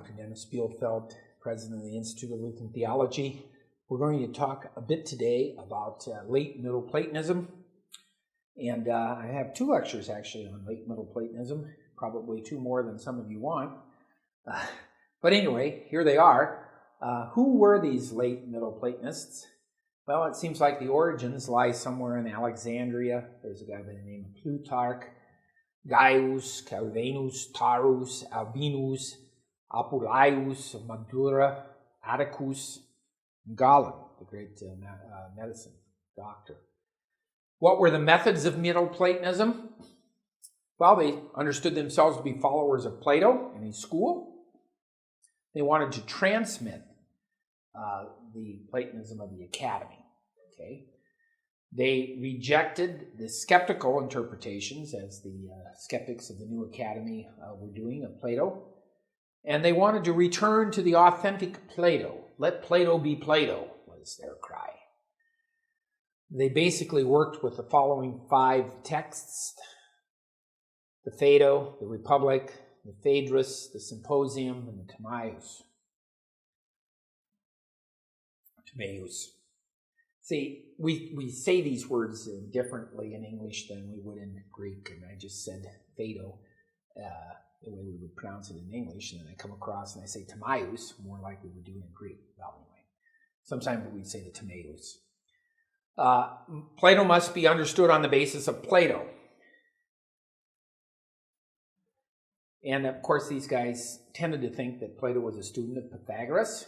Dr. Dennis Bielfeldt, President of the Institute of Lutheran Theology. We're going to talk a bit today about late Middle Platonism. And I have two lectures actually on late Middle Platonism, probably two more than some of you want. But anyway, here they are. Who were these late Middle Platonists? Well, it seems like the origins lie somewhere in Alexandria. There's a guy by the name of Plutarch, Gaius, Calvinus, Tarus, Albinus, Apuleius, Madura, Atticus, and Galen, the great medicine doctor. What were the methods of Middle Platonism? Well, they understood themselves to be followers of Plato and his school. They wanted to transmit the Platonism of the Academy. Okay, they rejected the skeptical interpretations, as the skeptics of the New Academy were doing of Plato, and they wanted to return to the authentic Plato. Let Plato be Plato, was their cry. They basically worked with the following 5 texts: the Phaedo, the Republic, the Phaedrus, the Symposium, and the Timaeus. See, we say these words differently in English than we would in Greek, and I just said Phaedo the way we would pronounce it in English, and then I come across and I say Timaeus, more like we would do in Greek. Well, anyway, sometimes we say the Timaeus. Plato must be understood on the basis of Plato. And of course, these guys tended to think that Plato was a student of Pythagoras,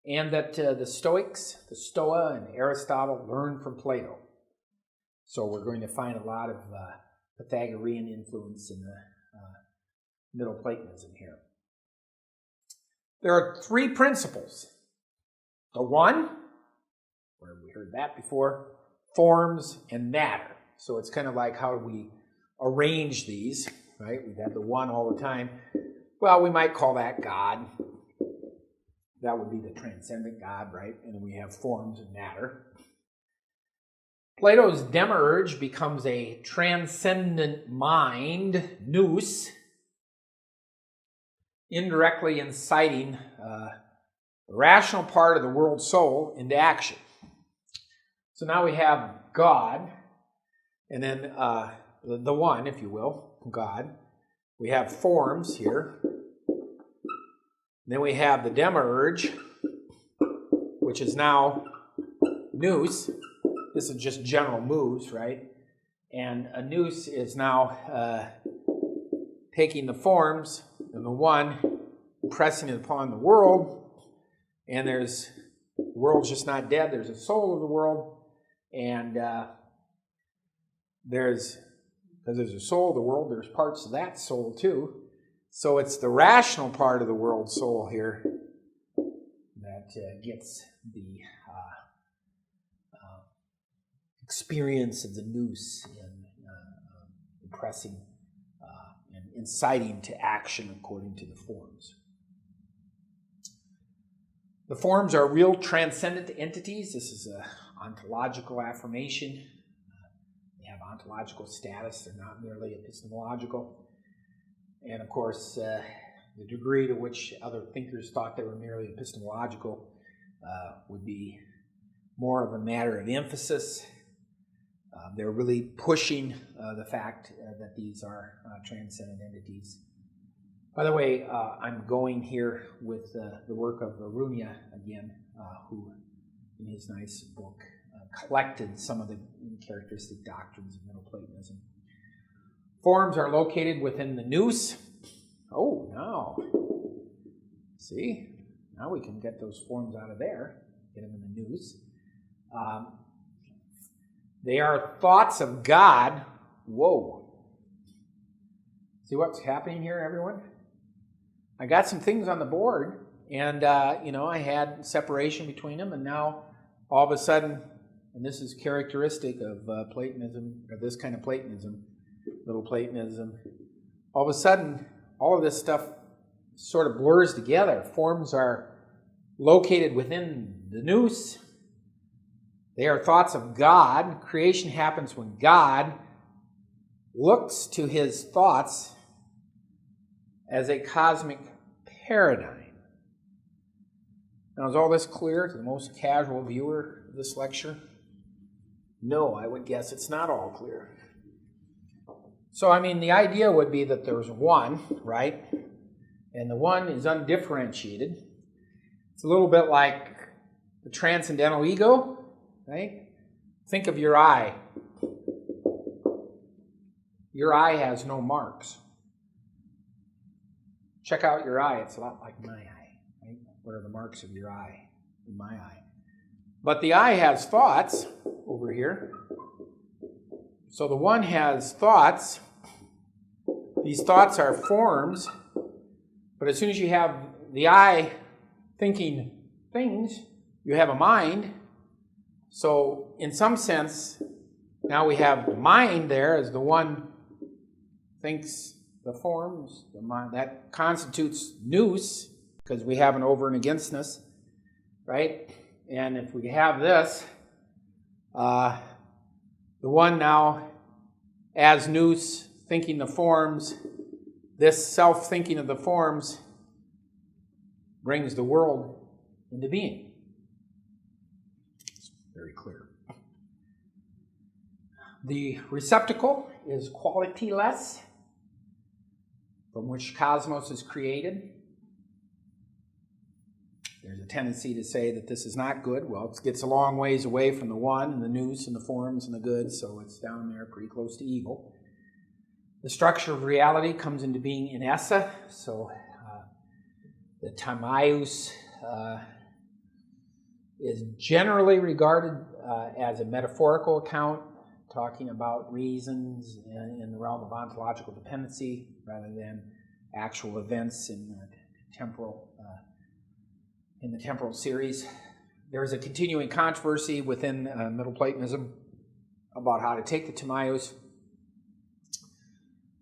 and that the Stoics, the Stoa, and Aristotle learned from Plato. So we're going to find a lot of Pythagorean influence in the Middle Platonism here. There are 3 principles. The one, where we heard that before, forms and matter. So it's kind of like how we arrange these, right? We've had the one all the time. Well, we might call that God. That would be the transcendent God, right? And then we have forms and matter. Plato's demiurge becomes a transcendent mind, nous, indirectly inciting the rational part of the world soul into action. So now we have God, and then the one, if you will, God. We have forms here. Then we have the demiurge, which is now nous. This is just general nous, right? And a nous is now taking the forms and the one, pressing it upon the world. And the world's just not dead. There's a soul of the world. And because there's a soul of the world, there's parts of that soul too. So it's the rational part of the world soul here that gets the experience of the nous in impressing and inciting to action according to the forms. The forms are real transcendent entities. This is an ontological affirmation. They have ontological status. They're not merely epistemological. And of course, the degree to which other thinkers thought they were merely epistemological would be more of a matter of emphasis. They're really pushing the fact that these are transcendent entities. By the way, I'm going here with the work of Arunia again, who, in his nice book, collected some of the characteristic doctrines of Middle Platonism. Forms are located within the nous. Oh, now. See? Now we can get those forms out of there. Get them in the nous. They are thoughts of God. Whoa. See what's happening here, everyone? I got some things on the board, and, I had separation between them, and now all of a sudden, and this is characteristic of Platonism, or this kind of Platonism, Middle Platonism, all of a sudden, all of this stuff sort of blurs together. Forms are located within the nous. They are thoughts of God. Creation happens when God looks to his thoughts as a cosmic paradigm. Now, is all this clear to the most casual viewer of this lecture? No, I would guess it's not all clear. So, the idea would be that there's one, right? And the one is undifferentiated. It's a little bit like the transcendental ego, right? Think of your eye. Your eye has no marks. Check out your eye. It's a lot like my eye, right? What are the marks of your eye in my eye? But the eye has thoughts over here. So the one has thoughts. These thoughts are forms. But as soon as you have the eye thinking things, you have a mind. So in some sense, now we have the mind there as the one thinks the forms. The mind, that constitutes nous, because we have an over and againstness, right? And if we have this, the one now as nous thinking the forms, this self-thinking of the forms brings the world into being. It's very clear. The receptacle is qualityless, from which cosmos is created. There's a tendency to say that this is not good. Well, it gets a long ways away from the one and the nous and the forms and the good, so it's down there pretty close to evil. The structure of reality comes into being in essa, so the Timaeus is generally regarded as a metaphorical account, talking about reasons in the realm of ontological dependency rather than actual events in the temporal series. There is a continuing controversy within Middle Platonism about how to take the Timaeus.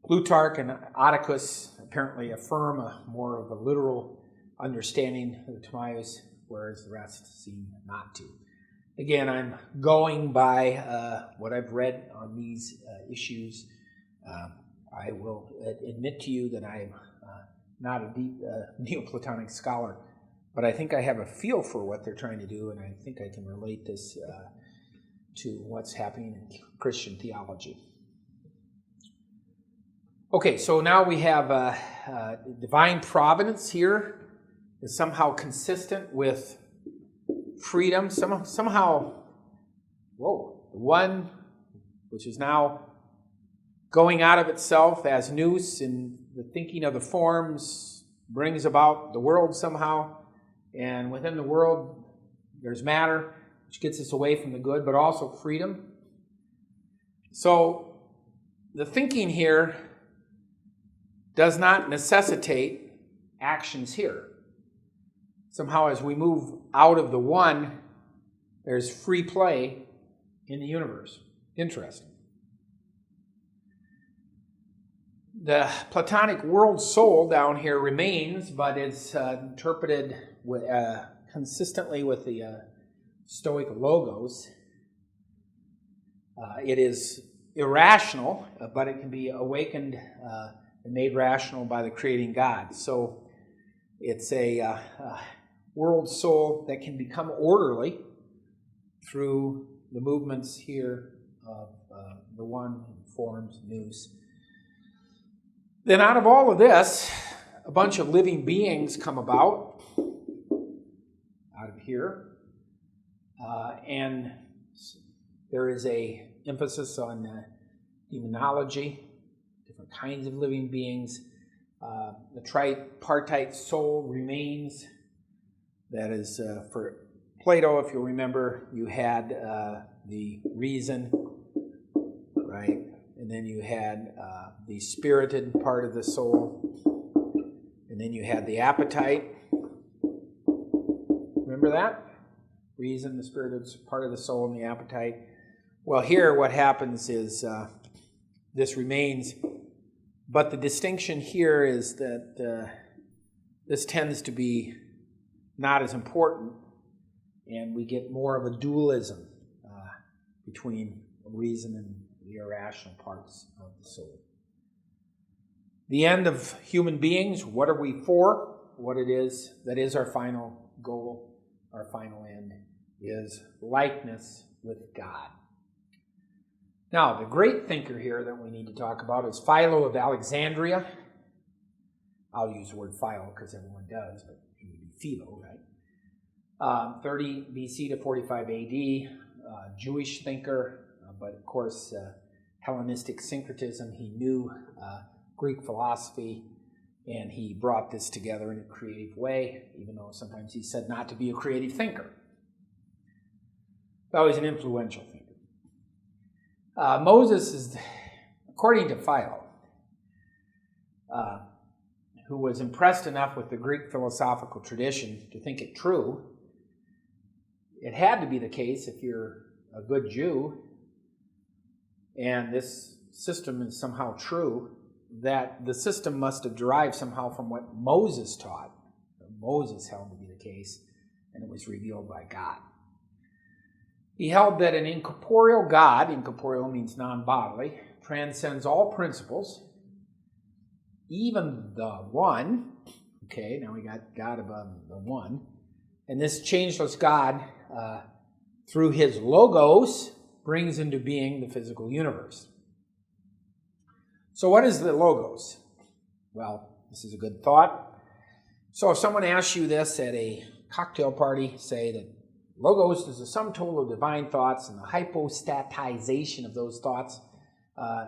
Plutarch and Atticus apparently affirm more of a literal understanding of the Timaeus, whereas the rest seem not to. Again, I'm going by what I've read on these issues. I will admit to you that I'm not a deep Neoplatonic scholar, but I think I have a feel for what they're trying to do, and I think I can relate this to what's happening in Christian theology. Okay, so now we have divine providence here is somehow consistent with freedom. Somehow, the one which is now going out of itself as nous in the thinking of the forms brings about the world somehow. And within the world, there's matter, which gets us away from the good, but also freedom. So the thinking here does not necessitate actions here. Somehow as we move out of the one, there's free play in the universe. Interesting. The Platonic world soul down here remains, but it's interpreted consistently with the Stoic logos. It is irrational, but it can be awakened and made rational by the creating God. So it's a world soul that can become orderly through the movements here of the one forms nous. Then out of all of this, a bunch of living beings come about out of here. And there is a emphasis on demonology, different kinds of living beings. The tripartite soul remains. That is, for Plato, if you'll remember, you had the reason, right? And then you had the spirited part of the soul. And then you had the appetite. Remember that? Reason, the spirited part of the soul, and the appetite. Well, here what happens is this remains. But the distinction here is that this tends to be not as important, and we get more of a dualism between reason and the irrational parts of the soul. The end of human beings, what are we for? what it is that is our final goal, our final end, is likeness with God. Now, the great thinker here that we need to talk about is Philo of Alexandria. I'll use the word Philo because everyone does, but it would be Philo, right? 30 BC to 45 AD, Jewish thinker, but of course, Hellenistic syncretism. He knew Greek philosophy, and he brought this together in a creative way, even though sometimes he said not to be a creative thinker. But he's an influential thinker. Moses is, according to Philo, who was impressed enough with the Greek philosophical tradition to think it true. It had to be the case if you're a good Jew, and this system is somehow true, that the system must have derived somehow from what Moses taught. Moses held to be the case, and it was revealed by God. He held that an incorporeal God, incorporeal means non-bodily, transcends all principles, even the one. Okay, now we got God above the one. And this changeless God, through his logos, brings into being the physical universe. So what is the logos? Well, this is a good thought. So if someone asks you this at a cocktail party, say that logos is the sum total of divine thoughts and the hypostatization of those thoughts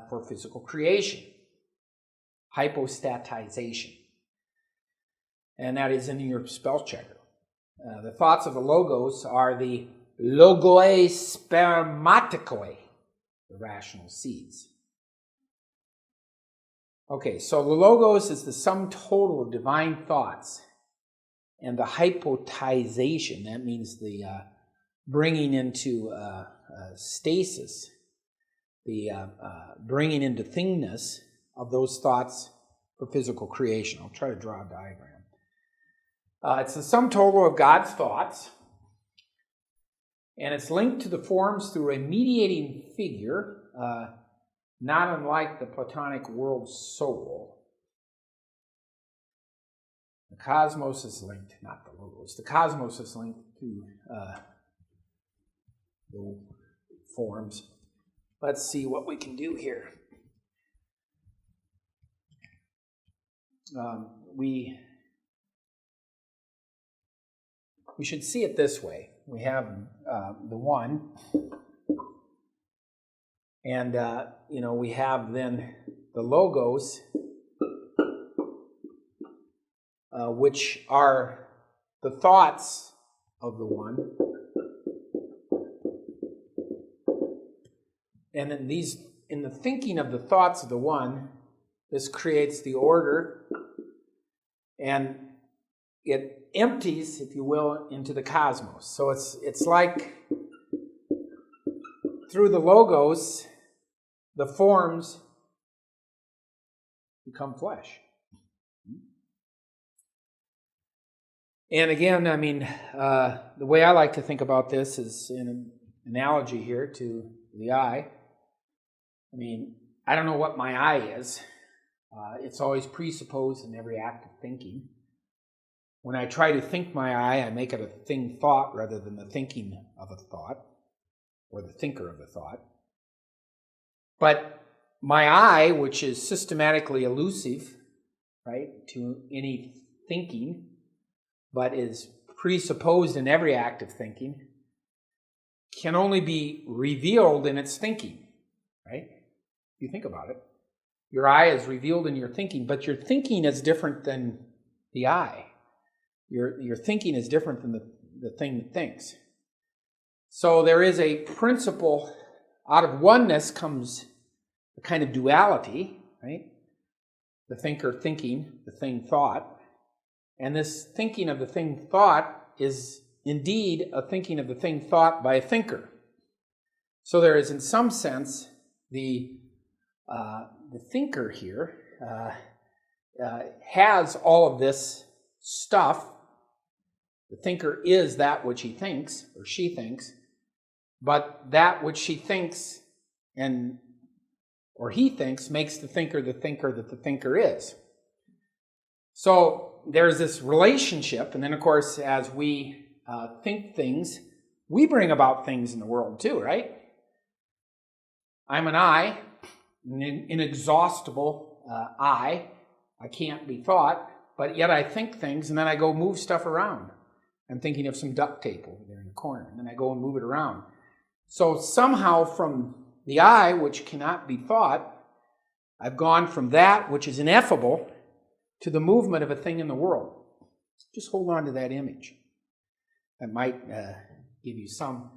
for physical creation. Hypostatization. And that is in your spell checker. The thoughts of the logos are the logoi spermatikoi, the rational seeds. Okay, so the logos is the sum total of divine thoughts. And the hypotization, that means the bringing into stasis, the bringing into thingness of those thoughts for physical creation. I'll try to draw a diagram. It's the sum total of God's thoughts, and it's linked to the forms through a mediating figure, not unlike the Platonic world soul. The cosmos is linked, not the logos, the cosmos is linked to the forms. Let's see what we can do here. We should see it this way. We have the one, and we have then the logos, which are the thoughts of the one, and then these, in the thinking of the thoughts of the one, this creates the order, and it empties, if you will, into the cosmos. So it's like through the logos, the forms become flesh. And again, I mean, the way I like to think about this is in an analogy here to the eye. I mean, I don't know what my eye is. It's always presupposed in every act of thinking. When I try to think my eye, I make it a thing thought rather than the thinking of a thought, or the thinker of a thought. But my eye, which is systematically elusive, right, to any thinking, but is presupposed in every act of thinking, can only be revealed in its thinking, right? You think about it. Your eye is revealed in your thinking, but your thinking is different than the eye. Your thinking is different than the thing that thinks. So there is a principle, out of oneness comes a kind of duality, right? The thinker thinking, the thing thought. And this thinking of the thing thought is indeed a thinking of the thing thought by a thinker. So there is, in some sense, the thinker here has all of this stuff. The thinker is that which he thinks, or she thinks, but that which she thinks or he thinks makes the thinker that the thinker is. So there's this relationship, and then of course as we think things, we bring about things in the world too, right? I'm an I, an inexhaustible I can't be thought, but yet I think things, and then I go move stuff around. I'm thinking of some duct tape over there in the corner, and then I go and move it around. So somehow from the I, which cannot be thought, I've gone from that which is ineffable to the movement of a thing in the world. Just hold on to that image. That might give you some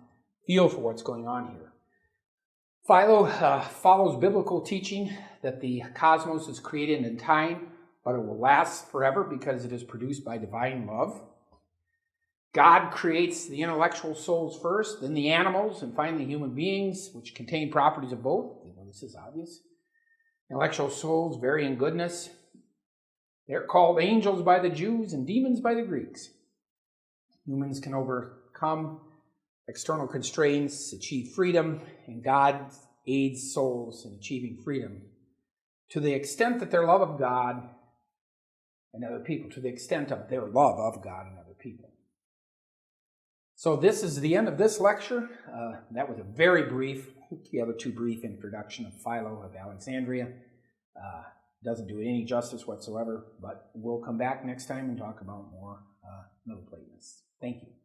feel for what's going on here. Philo follows biblical teaching that the cosmos is created in time, but it will last forever because it is produced by divine love. God creates the intellectual souls first, then the animals, and finally human beings, which contain properties of both. This is obvious. Intellectual souls vary in goodness. They're called angels by the Jews and demons by the Greeks. Humans can overcome external constraints, achieve freedom, and God aids souls in achieving freedom to the extent that their love of God and other people, to the extent of their love of God and other people. So this is the end of this lecture. That was a very brief, the other two brief introduction of Philo of Alexandria. Doesn't do it any justice whatsoever, but we'll come back next time and talk about more Middle Platonists. Thank you.